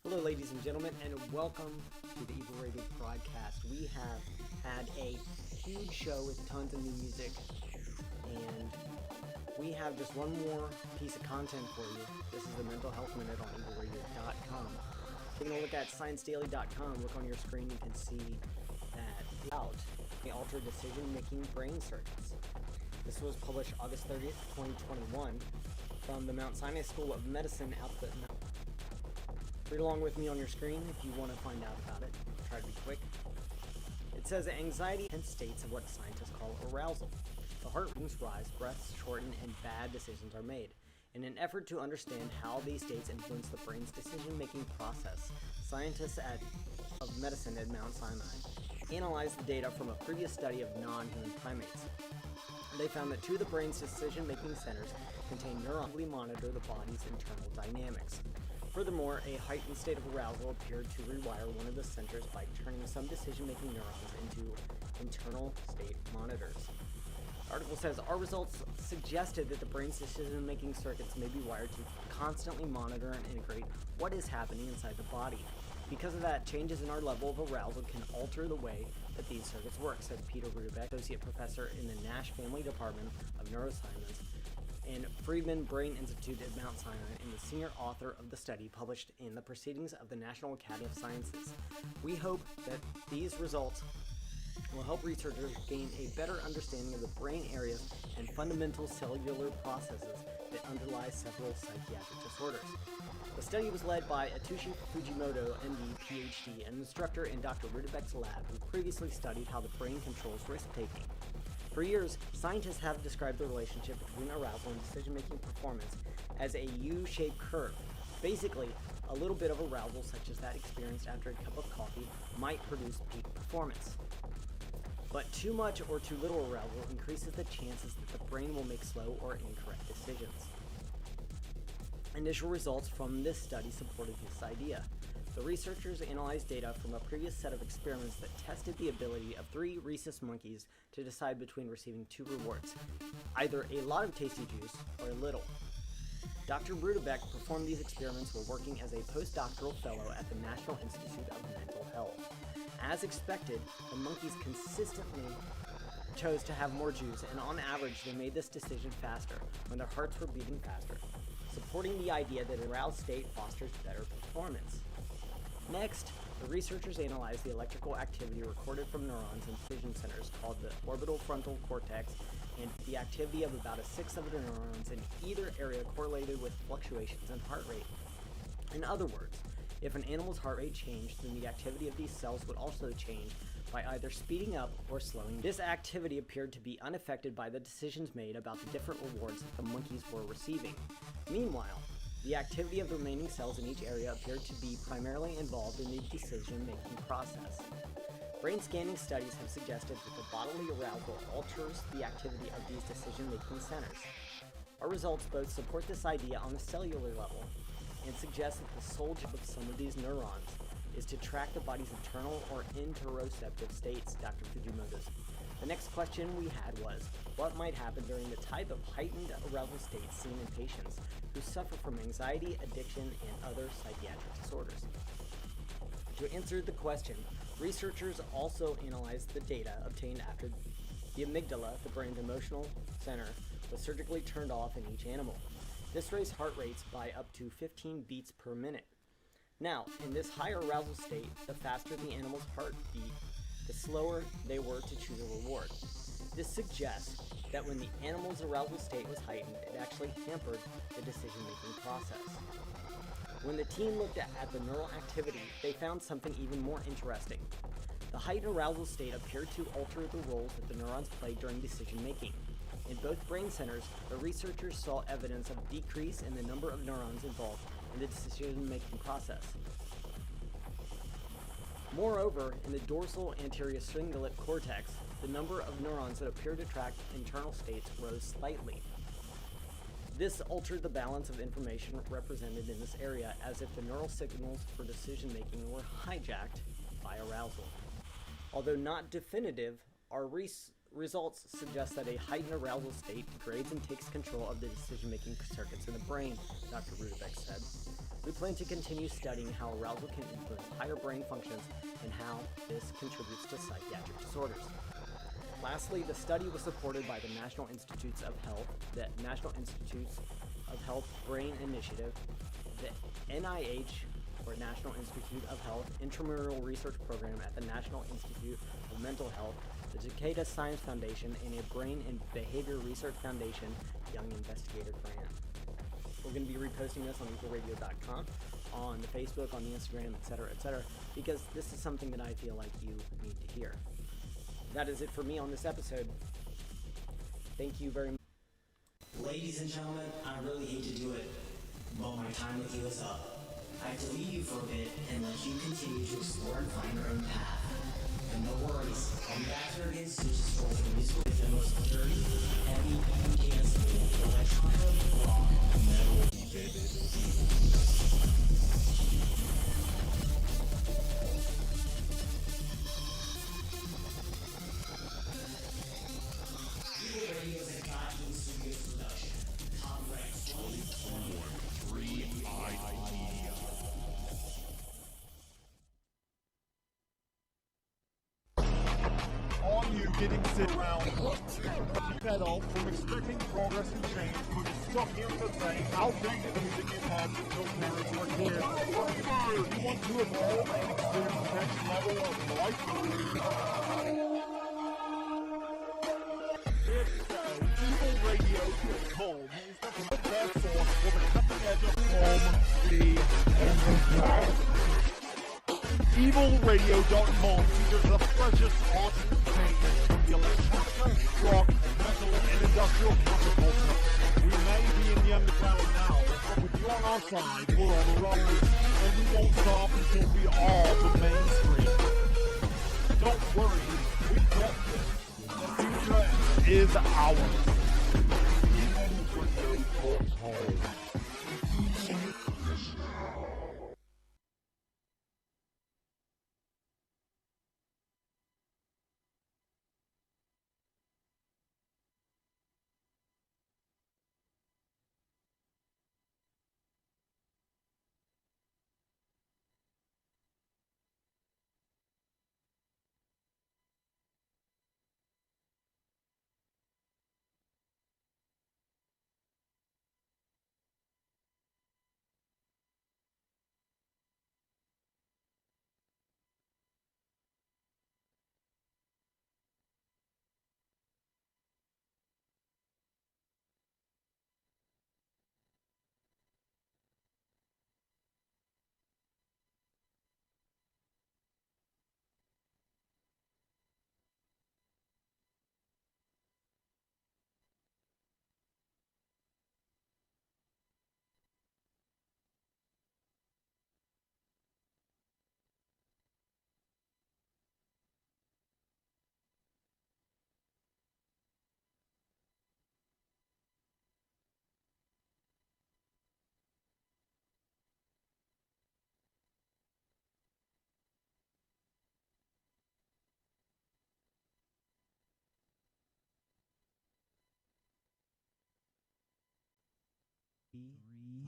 Hello, ladies and gentlemen, and welcome to the Evol Radio broadcast. We have had a huge show with tons of new music, and we have just one more piece of content for you. This is the Mental Health Minute on evolradio.com. Taking a look at ScienceDaily.com, look on your screen, you can see that they alter decision-making brain circuits. This was published August 30th, 2021, from the Mount Sinai School of Medicine output. Read along with me on your screen if you want to find out about it. I'll try to be quick. It says anxiety and states of what scientists call arousal. The heart rates rise, breaths shorten, and bad decisions are made. In an effort to understand how these states influence the brain's decision-making process, scientists of medicine at Mount Sinai analyzed the data from a previous study of non-human primates. They found that two of the brain's decision-making centers contain neurons that monitor the body's internal dynamics. Furthermore, a heightened state of arousal appeared to rewire one of the centers by turning some decision-making neurons into internal state monitors. The article says, our results suggested that the brain's decision-making circuits may be wired to constantly monitor and integrate what is happening inside the body. Because of that, changes in our level of arousal can alter the way that these circuits work, said Peter Rudebeck, associate professor in the Nash Family Department of Neuroscience and Friedman Brain Institute at Mount Sinai, and the senior author of the study published in the Proceedings of the National Academy of Sciences. We hope that these results will help researchers gain a better understanding of the brain areas and fundamental cellular processes that underlie several psychiatric disorders. The study was led by Atsushi Fujimoto, MD, PhD, an instructor in Dr. Rudebeck's lab, who previously studied how the brain controls risk-taking. For years, scientists have described the relationship between arousal and decision-making performance as a U-shaped curve. Basically, a little bit of arousal, such as that experienced after a cup of coffee, might produce peak performance. But too much or too little arousal increases the chances that the brain will make slow or incorrect decisions. Initial results from this study supported this idea. The researchers analyzed data from a previous set of experiments that tested the ability of 3 rhesus monkeys to decide between receiving 2 rewards, either a lot of tasty juice or a little. Dr. Rudebeck performed these experiments while working as a postdoctoral fellow at the National Institute of Mental Health. As expected, the monkeys consistently chose to have more juice, and on average they made this decision faster when their hearts were beating faster, supporting the idea that an aroused state fosters better performance. Next, the researchers analyzed the electrical activity recorded from neurons in vision centers called the orbital frontal cortex, and the activity of about 1/6 of the neurons in either area correlated with fluctuations in heart rate. In other words, if an animal's heart rate changed, then the activity of these cells would also change by either speeding up or slowing. This activity appeared to be unaffected by the decisions made about the different rewards that the monkeys were receiving. Meanwhile, the activity of the remaining cells in each area appeared to be primarily involved in the decision-making process. Brain scanning studies have suggested that the bodily arousal alters the activity of these decision-making centers. Our results both support this idea on a cellular level and suggest that the sole job of some of these neurons is to track the body's internal or interoceptive states, Dr. Fujimoto. The next question we had was, what might happen during the type of heightened arousal state seen in patients who suffer from anxiety, addiction, and other psychiatric disorders? To answer the question, researchers also analyzed the data obtained after the amygdala, the brain's emotional center, was surgically turned off in each animal. This raised heart rates by up to 15 beats per minute. Now, in this higher arousal state, the faster the animal's heart beat, the slower they were to choose a reward. This suggests that when the animal's arousal state was heightened, it actually hampered the decision-making process. When the team looked at the neural activity, they found something even more interesting. The heightened arousal state appeared to alter the roles that the neurons played during decision-making. In both brain centers, the researchers saw evidence of decrease in the number of neurons involved in the decision-making process. Moreover, in the dorsal anterior cingulate cortex, the number of neurons that appear to track internal states rose slightly. This altered the balance of information represented in this area, as if the neural signals for decision-making were hijacked by arousal. Although not definitive, our results suggest that a heightened arousal state degrades and takes control of the decision-making circuits in the brain, Dr. Rudebeck said. We plan to continue studying how arousal can influence higher brain functions and how this contributes to psychiatric disorders. Lastly, the study was supported by the National Institutes of Health, the National Institutes of Health Brain Initiative, the NIH, or National Institute of Health Intramural Research Program at the National Institute of Mental Health, the Takeda Science Foundation, and a Brain and Behavior Research Foundation Young Investigator Grant. We're going to be reposting this on evolradio.com, on the Facebook, on the Instagram, etc., because this is something that I feel like you need to hear. That is it for me on this episode. Thank you very much. Ladies and gentlemen, I really hate to do it, but my time with you is up. I have to leave you for a bit and let you continue to explore and find your own path. And no worries, I'll be back here again soon to stroll through music with the most dirty, heavy, danceable, electronica, rock, metal, getting sit around fed off from expecting progress and change, but stuck here to say outdated music is had until parents were kids. You want to evolve and experience the next level of life? It's Evol Radio is called. He's the best source for the cutting edge of EvolRadio.com features the freshest art from the electronic, rock, metal, and industrial counterculture. We may be in the underground now, but with you on our side, we're on the road, and we won't stop until we are the mainstream. Don't worry, we've got this. The future is ours. EvolRadio.com.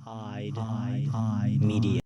Hide Media.